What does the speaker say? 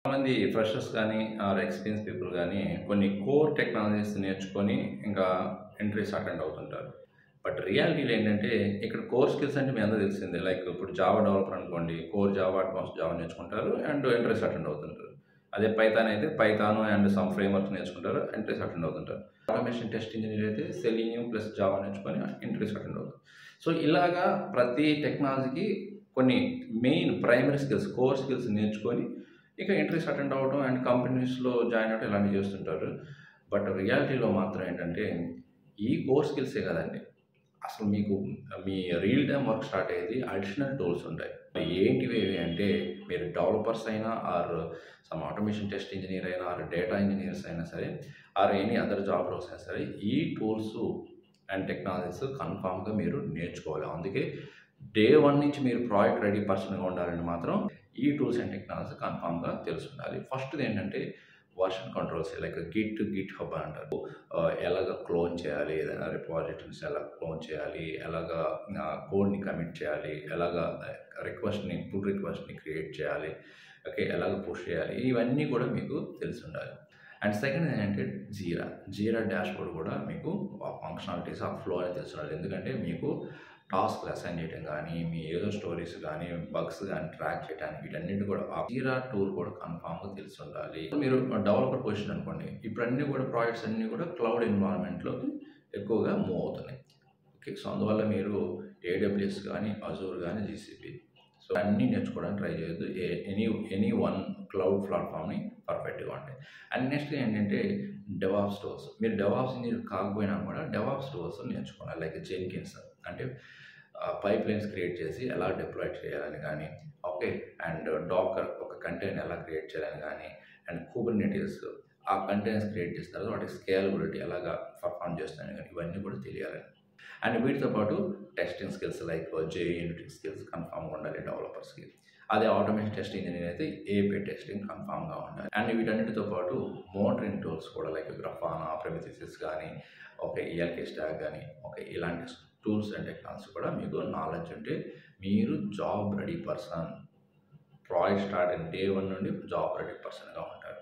చాలామంది ఫ్రెషర్స్ కానీ are experience people కానీ కొన్ని కోర్ టెక్నాలజీస్ నేర్చుకొని ఇంకా ఇంటర్వ్యూస్ అటెండ్ అవుతుంటారు. బట్ రియాలిటీలో ఏంటంటే ఇక్కడ కోర్ స్కిల్స్ అంటే మీ అందరూ తెలిసిందే. లైక్ ఇప్పుడు జావా డెవలపర్ అనుకోండి, కోర్ జావా, అడ్వాన్స్ జావా నేర్చుకుంటారు అండ్ ఇంటర్వ్యూస్ అటెండ్ అవుతుంటారు. అదే పైథాన్ అయితే పైథాన్ అండ్ సమ్ ఫ్రేమ్వర్క్స్ నేర్చుకుంటారు, ఇంటర్వ్యూస్ అటెండ్ అవుతుంటారు. ఆటోమేషన్ టెస్ట్ ఇంజనీర్ అయితే సెలీనియం ప్లస్ జావా నేర్చుకొని ఇంటర్వ్యూస్ అటెండ్ అవుతారు. సో ఇలాగా ప్రతి టెక్నాలజీకి కొన్ని main primary skills, core skills నేర్చుకొని ఇక ఇంటర్వ్యూస్ అటెండ్ అవ్వడం అండ్ కంపెనీస్లో జాయిన్ అవ్వడం ఇలాంటివి చేస్తుంటారు. బట్ రియాలిటీలో మాత్రం ఏంటంటే ఈ కోర్ స్కిల్సే కదండి, అసలు మీకు మీ రియల్ టైమ్ వర్క్ స్టార్ట్ అయ్యేది అడిషనల్ టూల్స్ ఉంటాయి. ఏంటివి అంటే మీరు డెవలపర్స్ అయినా or some automation test engineer అయినా ఆర్ డేటా ఇంజనీర్స్ అయినా సరే or any other job roles అయినా సరే ఈ టూల్స్ అండ్ టెక్నాలజీస్ కన్ఫామ్గా మీరు నేర్చుకోవాలి. అందుకే డే 1 నుంచి మీరు ప్రాజెక్ట్ రెడీ పర్సన్గా ఉండాలని మాత్రం ఈ టూల్స్ అండ్ టెక్నాలజీ కన్ఫామ్గా తెలిసి ఉండాలి. ఫస్ట్ది ఏంటంటే version controls, like Git hub అంటారు. ఎలాగ క్లోన్ చేయాలి, ఏదైనా రిపాజిటరీస్ ఎలా క్లోన్ చేయాలి, ఎలాగా కోడ్ని కమిట్ చేయాలి, ఎలాగా పుల్ రిక్వెస్ట్ని క్రియేట్ చేయాలి, ఓకే, ఎలాగ పుష్ చేయాలి, ఇవన్నీ కూడా మీకు తెలిసి ఉండాలి. అండ్ సెకండ్ ఏంటంటే జీరా డాష్బోర్డ్ కూడా మీకు ఫంక్షనాలిటీస్ ఆ ఫ్లో అని తెలిసి ఉండాలి. ఎందుకంటే మీకు టాస్క్లు అసైన్ చేయడం కానీ, మీ ఏదో స్టోరీస్ కానీ, బగ్స్ కానీ ట్రాక్ చేయడానికి వీటన్నిటి కూడా ఆ జీరా టూల్ కూడా కన్ఫామ్గా తెలిసి ఉండాలి. మీరు డెవలపర్ పొజిషన్ అనుకోండి, ఇప్పుడు అన్నీ కూడా ప్రాజెక్ట్స్ అన్నీ కూడా క్లౌడ్ ఎన్విరాన్మెంట్లోకి ఎక్కువగా మూవ్ అవుతున్నాయి. ఓకే, సో అందువల్ల మీరు ఏడబ్ల్యూఎస్ కానీ, అజూర్ కానీ, జీసీపీ, సో అన్నీ నేర్చుకోవడానికి ట్రై చేయొద్దు. ఎనీ వన్ క్లౌడ్ ప్లాట్ఫామ్ని పర్ఫెక్ట్గా ఉంటాయి. అండ్ నెక్స్ట్ ఏంటంటే డెవాప్స్ టూల్స్. మీరు డెవాప్స్ ఇంజనీర్ కాకపోయినా కూడా డెవాప్స్ టూల్స్ నేర్చుకోవాలి. లైక్ జెన్కిన్స్ అంటే పైప్ లైన్స్ క్రియేట్ చేసి ఎలా డిప్లాయ్ చేయాలని కానీ, ఓకే, అండ్ డాకర్ ఒక కంటైనర్ ఎలా క్రియేట్ చేయాలని కానీ, అండ్ కుబర్నెటిస్ ఆ కంటైనర్స్ క్రియేట్ చేసిన తర్వాత వాటి స్కేలబిలిటీ ఎలాగా పర్ఫామ్ చేస్తాయని కానీ ఇవన్నీ కూడా తెలియాలి. అండ్ వీటితో పాటు testing skills like unit skills కన్ఫామ్గా ఉండాలి డెవలపర్స్కి. అదే ఆటోమేషన్ టెస్ట్ ఇంజనీర్ అయితే ఏపీ టెస్టింగ్ కన్ఫామ్గా ఉండాలి. అండ్ వీటన్నిటితో పాటు మోటరింగ్ టూల్స్ కూడా లైక్ గ్రఫానా, ప్రొమెథిసిస్ కానీ, ఓకే, ఈఎల్కే స్టాక్ కానీ, ఓకే, ఇలాంటి టూల్స్ అండ్ టెక్నాలజీ కూడా మీకు నాలెడ్జ్ ఉంటే మీరు job ready person, project start అయిన డే 1 నుండి జాబ్ రెడీ పర్సన్గా ఉంటారు.